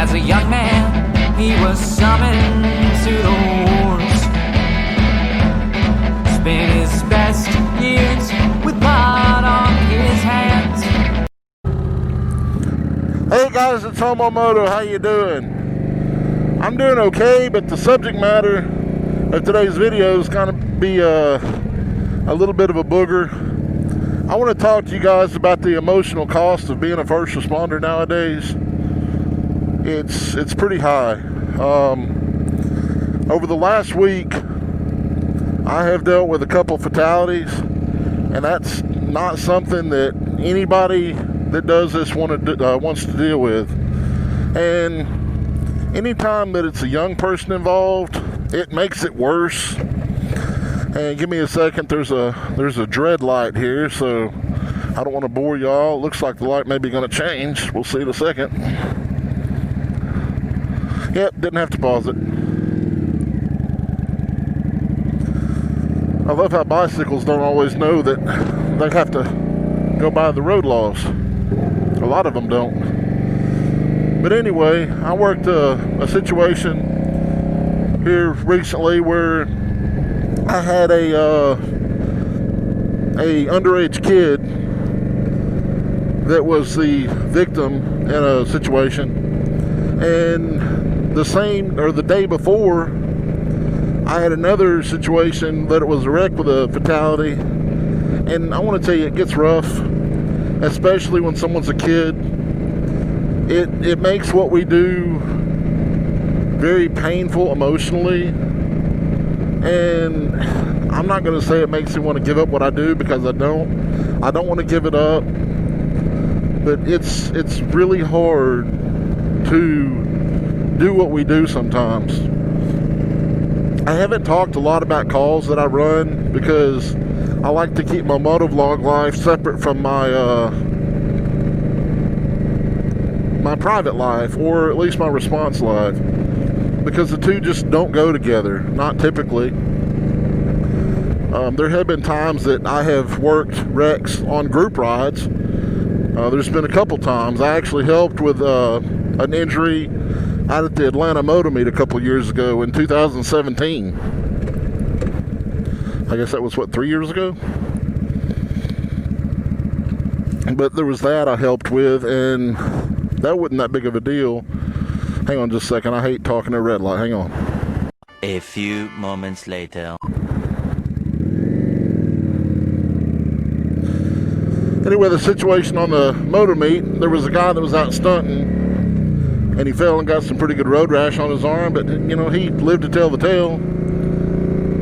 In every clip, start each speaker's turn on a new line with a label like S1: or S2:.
S1: As a young man, he was summoned to the wars. Spent his best years with blood on his hands.
S2: Hey guys, it's homomoto. How you doing? I'm doing okay, but the subject matter of today's video is going to be a little bit of a booger. I want to talk to you guys about the emotional cost of being a first responder nowadays. It's pretty high. Over the last week, I have dealt with a couple fatalities, and that's not something that anybody that does this wants to deal with. And anytime that it's a young person involved, it makes it worse. And give me a second, there's a dread light here, so I don't want to bore y'all. It looks like the light may be going to change. We'll see in a second. Yep, didn't have to pause it. I love how bicycles don't always know that they have to go by the road laws. A lot of them don't. But anyway, I worked a situation here recently where I had a underage kid that was the victim in a situation, and the day before, I had another situation that it was a wreck with a fatality. And I want to tell you, it gets rough, especially when someone's a kid. It makes what we do very painful emotionally. And I'm not going to say it makes me want to give up what I do, because I don't want to give it up. But it's really hard to do what we do sometimes. I haven't talked a lot about calls that I run, because I like to keep my motovlog life separate from my my private life, or at least my response life, because the two just don't go together, not typically. There have been times that I have worked wrecks on group rides. There's been a couple times. I actually helped with an injury out at the Atlanta Moto Meet a couple years ago in 2017. I guess that was, 3 years ago? But there was that I helped with, and that wasn't that big of a deal. Hang on just a second. I hate talking to a red light. Hang on.
S3: A few moments later.
S2: Anyway, the situation on the motor meet, there was a guy that was out stunting, and he fell and got some pretty good road rash on his arm, but, he lived to tell the tale.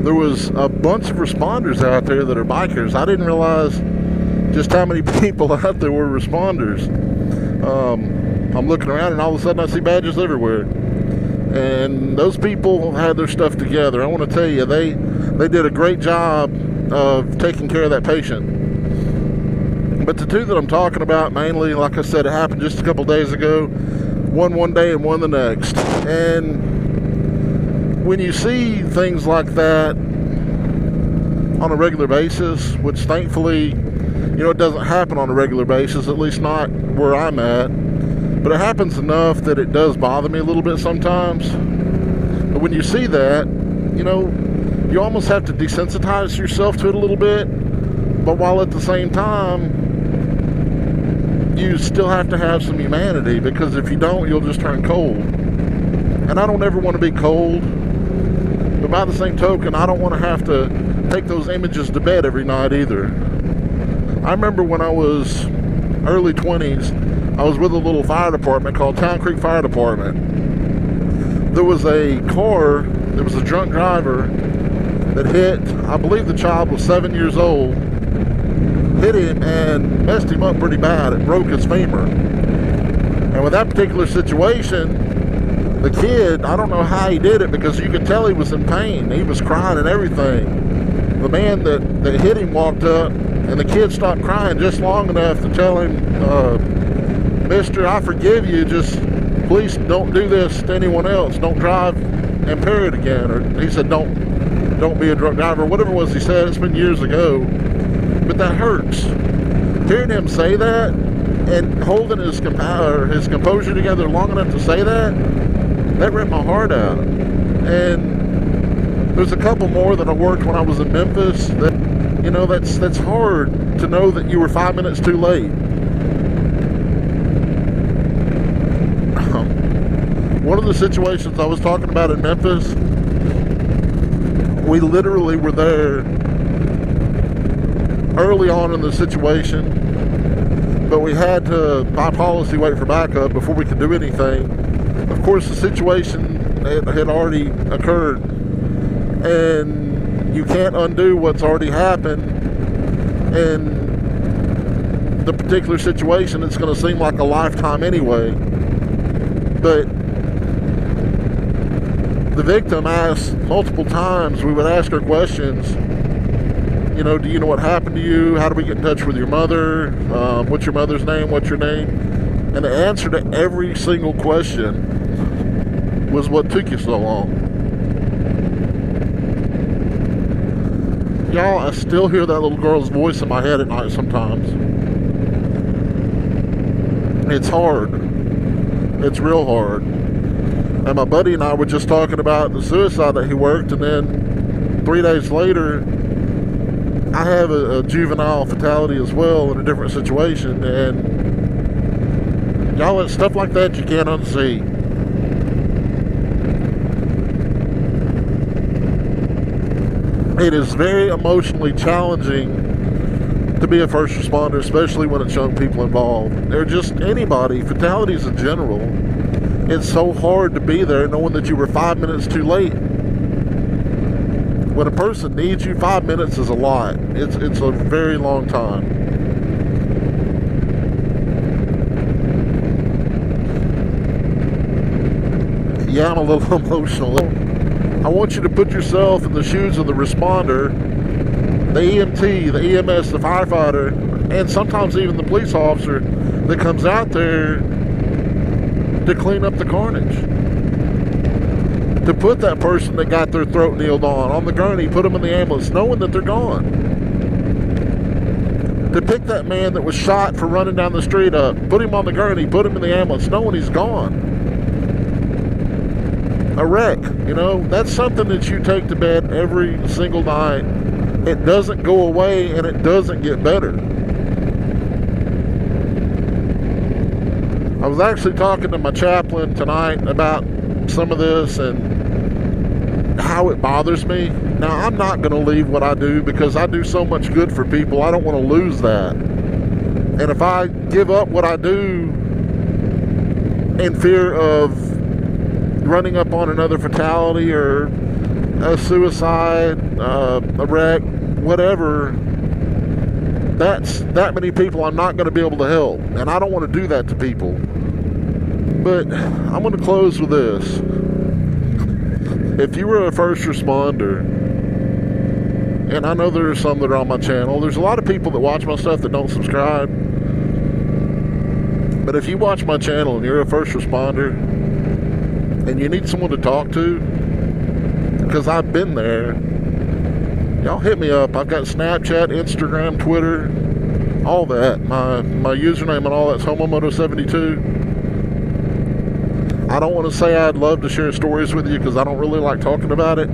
S2: There was a bunch of responders out there that are bikers. I didn't realize just how many people out there were responders. I'm looking around, and all of a sudden I see badges everywhere. And those people had their stuff together. I want to tell you, they did a great job of taking care of that patient. But the two that I'm talking about mainly, like I said, it happened just a couple days ago. One day and one the next. And when you see things like that on a regular basis, which thankfully, it doesn't happen on a regular basis, at least not where I'm at, but it happens enough that it does bother me a little bit sometimes. But when you see that, you almost have to desensitize yourself to it a little bit, but while at the same time, you still have to have some humanity, because if you don't, you'll just turn cold. And I don't ever want to be cold, but by the same token, I don't want to have to take those images to bed every night either. I remember when I was early 20s, I was with a little fire department called Town Creek Fire Department. There was a car, there was a drunk driver that hit, I believe the child was 7 years old, hit him and messed him up pretty bad. It broke his femur. And with that particular situation, the kid, I don't know how he did it, because you could tell he was in pain. He was crying and everything. The man that hit him walked up, and the kid stopped crying just long enough to tell him, Mister, I forgive you, just please don't do this to anyone else. Don't drive impaired again. Or he said, don't be a drunk driver. Whatever it was he said, it's been years ago. But that hurts. Hearing him say that, And holding his composure together long enough to say that ripped my heart out. And there's a couple more that I worked when I was in Memphis that, you know, that's hard to know that you were 5 minutes too late. One of the situations I was talking about in Memphis, we literally were there early on in the situation, but we had to, by policy, wait for backup before we could do anything. Of course, the situation had already occurred, and you can't undo what's already happened. In the particular situation, it's going to seem like a lifetime anyway. But the victim asked multiple times, we would ask her questions, you know, do you know what happened to you? How do we get in touch with your mother? What's your mother's name? What's your name? And the answer to every single question was, what took you so long? Y'all, I still hear that little girl's voice in my head at night sometimes. It's hard. It's real hard. And my buddy and I were just talking about the suicide that he worked, and then 3 days later, I have a juvenile fatality as well in a different situation. And y'all, it's stuff like that you can't unsee. It is very emotionally challenging to be a first responder, especially when it's young people involved. Or just anybody, fatalities in general. It's so hard to be there knowing that you were 5 minutes too late. When a person needs you, 5 minutes is a lot. It's a very long time. Yeah, I'm a little emotional. I want you to put yourself in the shoes of the responder, the EMT, the EMS, the firefighter, and sometimes even the police officer that comes out there to clean up the carnage. To put that person that got their throat nailed on the gurney, put them in the ambulance, knowing that they're gone. To pick that man that was shot for running down the street up, put him on the gurney, put him in the ambulance, knowing he's gone. A wreck, you know, that's something that you take to bed every single night. It doesn't go away, and it doesn't get better. I was actually talking to my chaplain tonight about some of this and how it bothers me. Now, I'm not going to leave what I do because I do so much good for people. I don't want to lose that. And if I give up what I do in fear of running up on another fatality or a suicide, a wreck, whatever, that's that many people I'm not going to be able to help. And I don't want to do that to people. But I'm going to close with this. If you were a first responder, and I know there are some that are on my channel, there's a lot of people that watch my stuff that don't subscribe. But if you watch my channel and you're a first responder and you need someone to talk to, because I've been there, y'all hit me up. I've got Snapchat, Instagram, Twitter, all that. My username and all that's homomoto72. I don't want to say I'd love to share stories with you because I don't really like talking about it.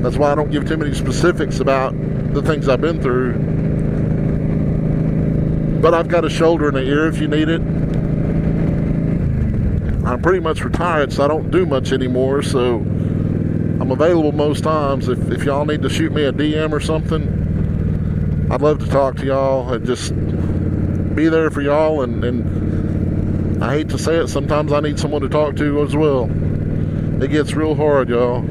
S2: That's why I don't give too many specifics about the things I've been through. But I've got a shoulder and an ear if you need it. I'm pretty much retired, so I don't do much anymore, so I'm available most times. If y'all need to shoot me a DM or something, I'd love to talk to y'all and just be there for y'all. And I hate to say it, sometimes I need someone to talk to as well. It gets real hard, y'all.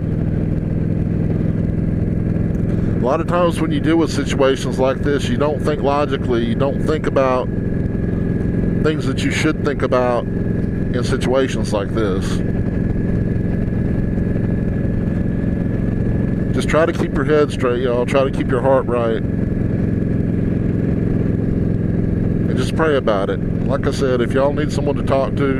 S2: A lot of times when you deal with situations like this, you don't think logically. You don't think about things that you should think about in situations like this. Just try to keep your head straight, y'all. Try to keep your heart right. And just pray about it. Like I said, if y'all need someone to talk to,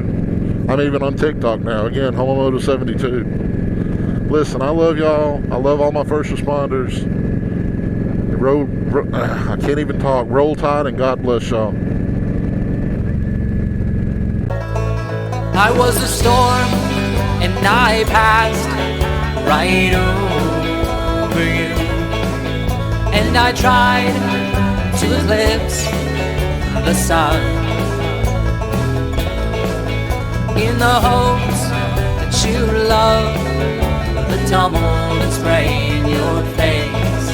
S2: I'm even on TikTok now. Again, homomoto72. Listen, I love y'all. I love all my first responders. I can't even talk. Roll Tide, and God bless y'all.
S1: I was a storm and I passed right over you, and I tried to eclipse the sun in the hopes that you love the tumble and spray in your face,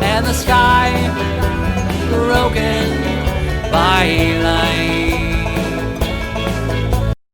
S1: and the sky broken by light.